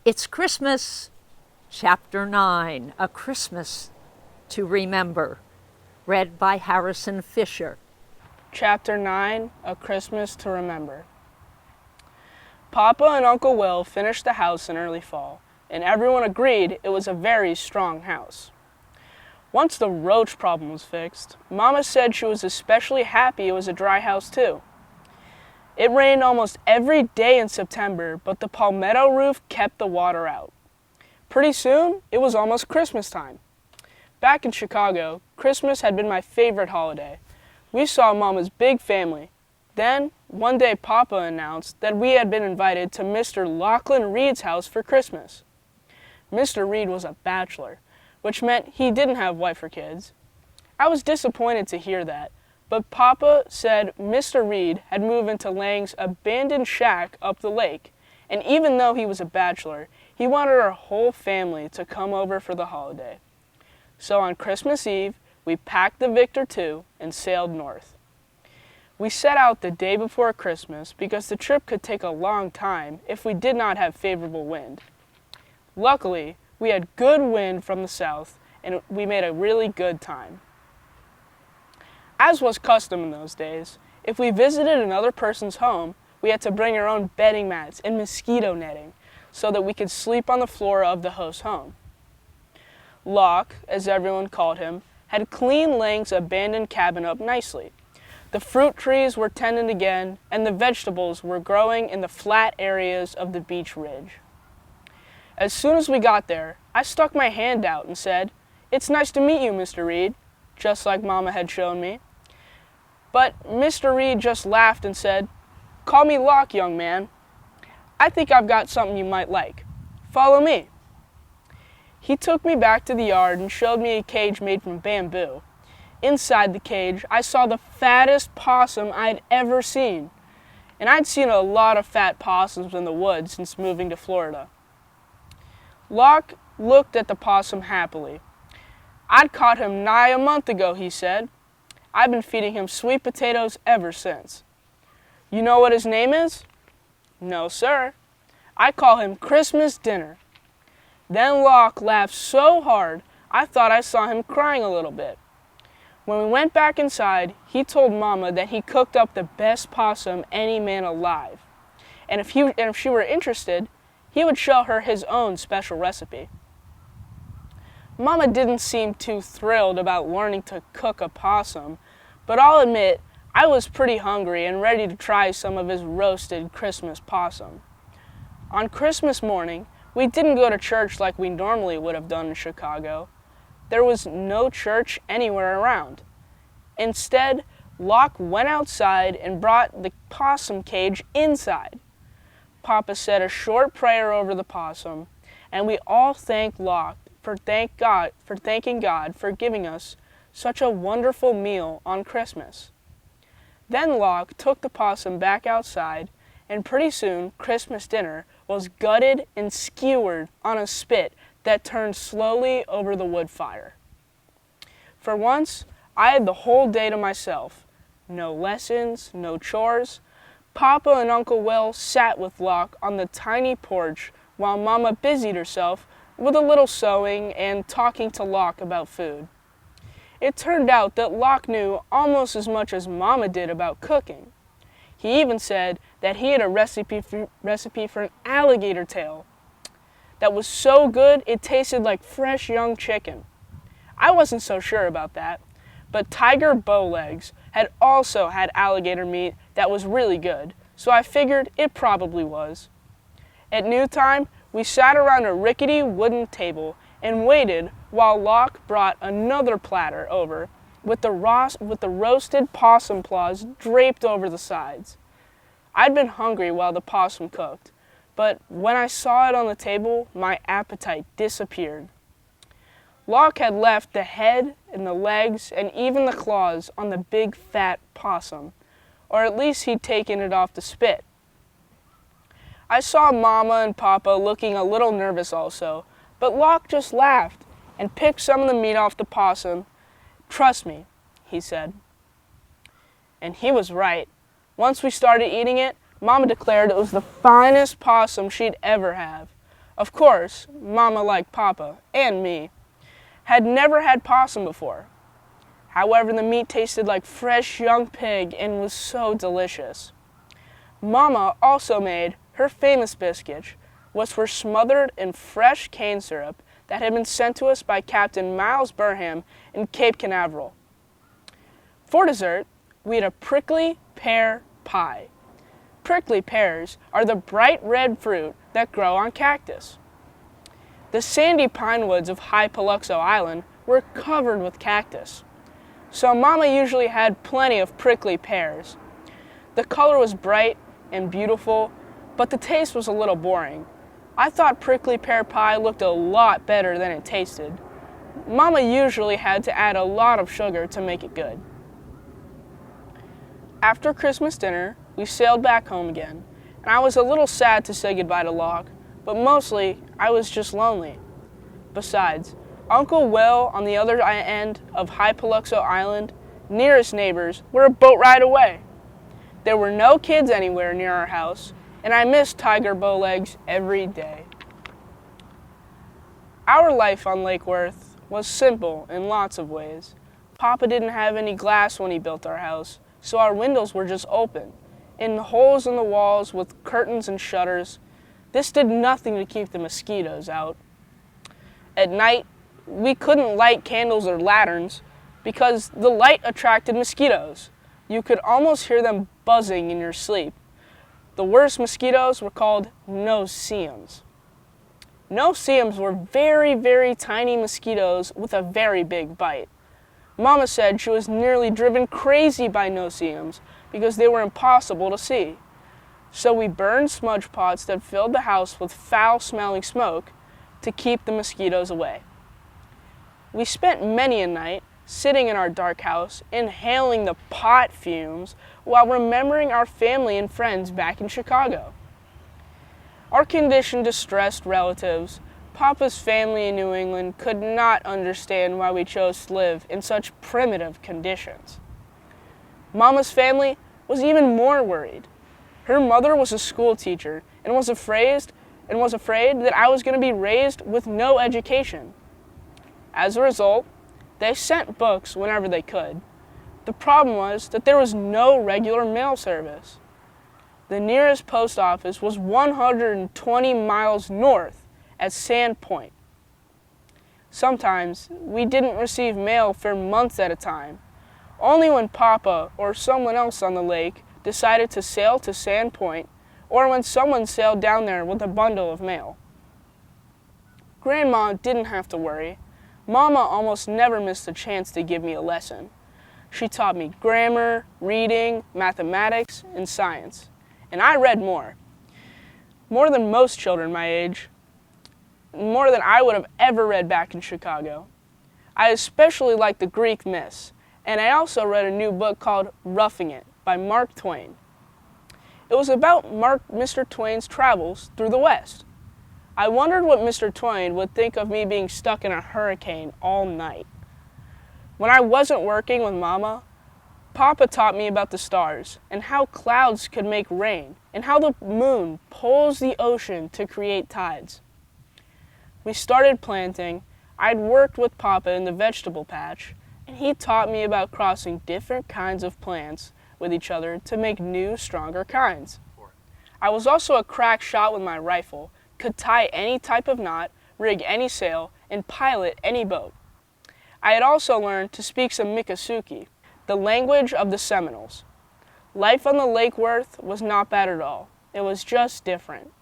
It's Christmas, Chapter 9, A Christmas to Remember, read by Harrison Fisher. Chapter 9, A Christmas to Remember. Papa and Uncle Will finished the house in early fall, and everyone agreed it was a very strong house. Once the roach problem was fixed, Mama said she was especially happy it was a dry house too. It rained almost every day in September, but the palmetto roof kept the water out. Pretty soon, it was almost Christmas time. Back in Chicago, Christmas had been my favorite holiday. We saw Mama's big family. Then, one day Papa announced that we had been invited to Mr. Lachlan Reed's house for Christmas. Mr. Reed was a bachelor, which meant he didn't have wife or kids. I was disappointed to hear that, but Papa said Mr. Reed had moved into Lang's abandoned shack up the lake, and even though he was a bachelor, he wanted our whole family to come over for the holiday. So on Christmas Eve, we packed the Victor II and sailed north. We set out the day before Christmas because the trip could take a long time if we did not have favorable wind. Luckily, we had good wind from the south, and we made a really good time. As was custom in those days, if we visited another person's home, we had to bring our own bedding mats and mosquito netting so that we could sleep on the floor of the host's home. Locke, as everyone called him, had cleaned Lang's abandoned cabin up nicely. The fruit trees were tended again, and the vegetables were growing in the flat areas of the beach ridge. As soon as we got there, I stuck my hand out and said, "It's nice to meet you, Mr. Reed," just like Mama had shown me. But Mr. Reed just laughed and said, "Call me Locke, young man. I think I've got something you might like. Follow me." He took me back to the yard and showed me a cage made from bamboo. Inside the cage, I saw the fattest possum I'd ever seen. And I'd seen a lot of fat possums in the woods since moving to Florida. Locke looked at the possum happily. "I'd caught him nigh a month ago," he said. "I've been feeding him sweet potatoes ever since." "You know what his name is?" "No, sir. I call him Christmas Dinner." Then Locke laughed so hard, I thought I saw him crying a little bit. When we went back inside, he told Mama that he cooked up the best possum any man alive. And if she were interested, he would show her his own special recipe. Mama didn't seem too thrilled about learning to cook a possum, but I'll admit I was pretty hungry and ready to try some of his roasted Christmas possum. On Christmas morning, we didn't go to church like we normally would have done in Chicago. There was no church anywhere around. Instead, Locke went outside and brought the possum cage inside. Papa said a short prayer over the possum, and we all thanked Locke for thanking God for giving us such a wonderful meal on Christmas. Then Locke took the possum back outside, and pretty soon Christmas dinner was gutted and skewered on a spit that turned slowly over the wood fire. For once, I had the whole day to myself. No lessons, no chores. Papa and Uncle Will sat with Locke on the tiny porch while Mama busied herself with a little sewing and talking to Locke about food. It turned out that Locke knew almost as much as Mama did about cooking. He even said that he had a recipe for an alligator tail that was so good it tasted like fresh young chicken. I wasn't so sure about that, but Tiger Bowlegs had also had alligator meat that was really good, so I figured it probably was. At noontime, we sat around a rickety wooden table and waited while Locke brought another platter over with the roasted possum claws draped over the sides. I'd been hungry while the possum cooked, but when I saw it on the table, my appetite disappeared. Locke had left the head and the legs and even the claws on the big fat possum, or at least he'd taken it off the spit. I saw Mama and Papa looking a little nervous also, but Locke just laughed and picked some of the meat off the possum. "Trust me," he said. And he was right. Once we started eating it, Mama declared it was the finest possum she'd ever have. Of course, Mama, like Papa and me, had never had possum before. However, the meat tasted like fresh young pig and was so delicious. Mama also made her famous biscuits, which were smothered in fresh cane syrup that had been sent to us by Captain Miles Burham in Cape Canaveral. For dessert, we had a prickly pear pie. Prickly pears are the bright red fruit that grow on cactus. The sandy pine woods of High Paluxo Island were covered with cactus, so Mama usually had plenty of prickly pears. The color was bright and beautiful, but the taste was a little boring. I thought prickly pear pie looked a lot better than it tasted. Mama usually had to add a lot of sugar to make it good. After Christmas dinner, we sailed back home again, and I was a little sad to say goodbye to Locke, but mostly I was just lonely. Besides, Uncle Will on the other end of High Paluxo Island, nearest neighbors, were a boat ride away. There were no kids anywhere near our house, and I missed Tiger Bowlegs every day. Our life on Lake Worth was simple in lots of ways. Papa didn't have any glass when he built our house, so our windows were just open, in holes in the walls with curtains and shutters. This did nothing to keep the mosquitoes out. At night, we couldn't light candles or lanterns because the light attracted mosquitoes. You could almost hear them buzzing in your sleep. The worst mosquitoes were called no-see-ums. No-see-ums were very, very tiny mosquitoes with a very big bite. Mama said she was nearly driven crazy by no-see-ums because they were impossible to see. So we burned smudge pots that filled the house with foul-smelling smoke to keep the mosquitoes away. We spent many a night sitting in our dark house, inhaling the pot fumes while remembering our family and friends back in Chicago. Our condition distressed relatives, Papa's family in New England, could not understand why we chose to live in such primitive conditions. Mama's family was even more worried. Her mother was a school teacher and was afraid that I was going to be raised with no education. As a result, they sent books whenever they could. The problem was that there was no regular mail service. The nearest post office was 120 miles north at Sand Point. Sometimes we didn't receive mail for months at a time. Only when Papa or someone else on the lake decided to sail to Sand Point, or when someone sailed down there with a bundle of mail. Grandma didn't have to worry. Mama almost never missed a chance to give me a lesson. She taught me grammar, reading, mathematics, and science. And I read more. More than most children my age. More than I would have ever read back in Chicago. I especially liked the Greek myths, and I also read a new book called Roughing It by Mark Twain. It was about Mr. Twain's travels through the West. I wondered what Mr. Twain would think of me being stuck in a hurricane all night. When I wasn't working with Mama, Papa taught me about the stars and how clouds could make rain and how the moon pulls the ocean to create tides. We started planting. I'd worked with Papa in the vegetable patch, and he taught me about crossing different kinds of plants with each other to make new, stronger kinds. I was also a crack shot with my rifle, could tie any type of knot, rig any sail, and pilot any boat. I had also learned to speak some Miccosukee, the language of the Seminoles. Life on the Lake Worth was not bad at all. It was just different.